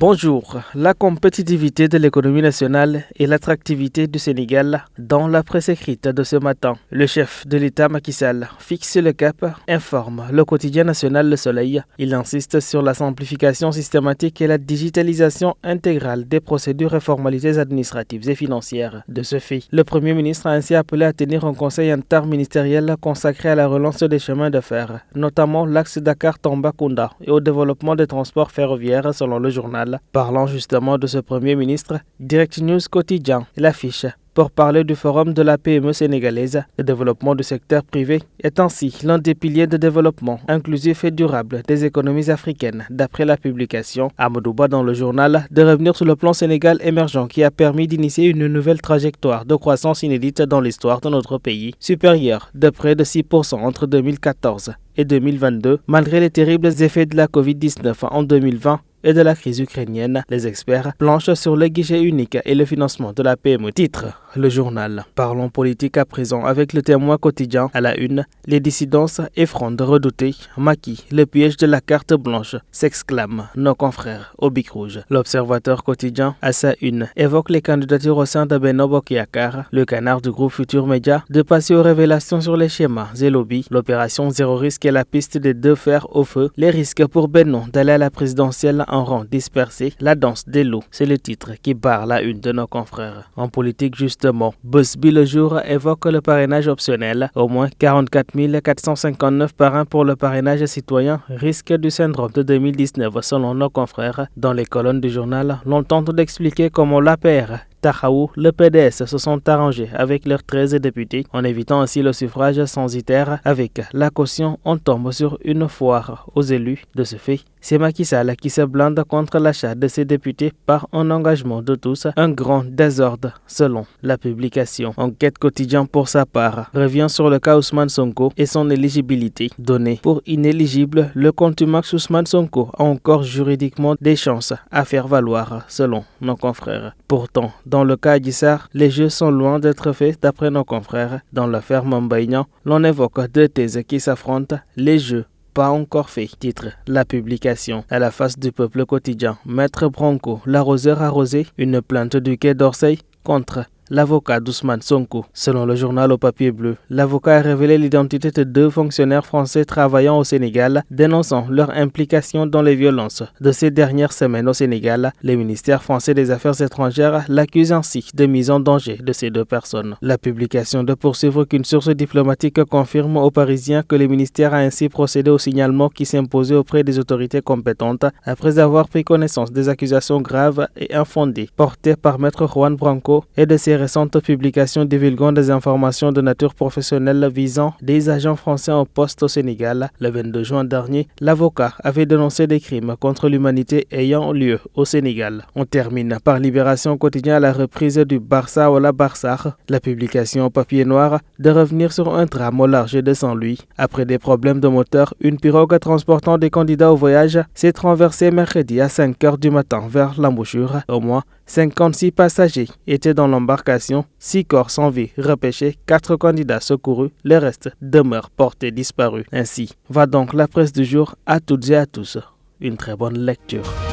Bonjour. La compétitivité de l'économie nationale et l'attractivité du Sénégal dans la presse écrite de ce matin. Le chef de l'État Macky Sall fixe le cap, informe le quotidien national Le Soleil. Il insiste sur la simplification systématique et la digitalisation intégrale des procédures et formalités administratives et financières. De ce fait, le Premier ministre a ainsi appelé à tenir un conseil interministériel consacré à la relance des chemins de fer, notamment l'axe Dakar-Tambacounda et au développement des transports ferroviaires selon le journal. Parlant justement de ce Premier ministre, Direct News Quotidien l'affiche pour parler du forum de la PME sénégalaise. Le développement du secteur privé est ainsi l'un des piliers de développement inclusif et durable des économies africaines, d'après la publication Amadou Ba dans le journal, de revenir sur le plan Sénégal émergent qui a permis d'initier une nouvelle trajectoire de croissance inédite dans l'histoire de notre pays, supérieure de près de 6% entre 2014 et 2022, malgré les terribles effets de la Covid-19 en 2020 et de la crise ukrainienne. Les experts planchent sur le guichet unique et le financement de la PME. Titre le journal. Parlons politique à présent avec le Témoin quotidien à la une. Les dissidences effrontent de redouter. Macky, le piège de la carte blanche, s'exclament nos confrères au Bic Rouge. L'Observateur quotidien à sa une évoque les candidatures au sein de Benno Bokk Yakaar. Le canard du groupe Futur Média de passer aux révélations sur les schémas et lobbies. L'opération Zéro Risque et la piste des deux fers au feu. Les risques pour Benno d'aller à la présidentielle en rang dispersé. La danse des loups, c'est le titre qui barre la une de nos confrères. En politique justement, Busby le jour évoque le parrainage optionnel. Au moins 44 459 parrains pour le parrainage citoyen, risque du syndrome de 2019 selon nos confrères. Dans les colonnes du journal, l'on tente d'expliquer comment l'APR Taxawu, le PDS se sont arrangés avec leurs 13 députés en évitant ainsi le suffrage censitaire. Avec la caution, on tombe sur une foire aux élus. De ce fait, c'est Macky Sall qui se blinde contre l'achat de ses députés par un engagement de tous, un grand désordre selon la publication. Enquête quotidien pour sa part revient sur le cas Ousmane Sonko et son éligibilité. Donné pour inéligible, le contumax Ousmane Sonko a encore juridiquement des chances à faire valoir selon nos confrères. Pourtant, dans le cas d'Issar, les jeux sont loin d'être faits d'après nos confrères. Dans l'affaire Mame Mbaye Niang, l'on évoque deux thèses qui s'affrontent. Les jeux pas encore fait, titre la publication. À la face du peuple quotidien, Maître Branco, l'arroseur arrosé, une plainte du Quai d'Orsay contre l'avocat d'Ousmane Sonko. Selon le journal au papier bleu, l'avocat a révélé l'identité de deux fonctionnaires français travaillant au Sénégal, dénonçant leur implication dans les violences de ces dernières semaines au Sénégal. Le ministère français des Affaires étrangères l'accuse ainsi de mise en danger de ces deux personnes. La publication de poursuivre qu'une source diplomatique confirme aux Parisiens que le ministère a ainsi procédé au signalement qui s'imposait auprès des autorités compétentes après avoir pris connaissance des accusations graves et infondées portées par Maître Juan Branco et de ses récentes publications divulguant des informations de nature professionnelle visant des agents français en poste au Sénégal. Le 22 juin dernier, l'avocat avait dénoncé des crimes contre l'humanité ayant lieu au Sénégal. On termine par Libération quotidien à la reprise du Barça ou la Barsar. La publication au papier noir de revenir sur un drame au large de Saint-Louis. Après des problèmes de moteur, une pirogue transportant des candidats au voyage s'est renversée mercredi à 5 h du matin vers l'embouchure. Au moins 56 passagers étaient dans l'embarcation, 6 corps sans vie repêchés, 4 candidats secourus, le reste demeure porté disparu. Ainsi va donc la presse du jour à toutes et à tous. Une très bonne lecture.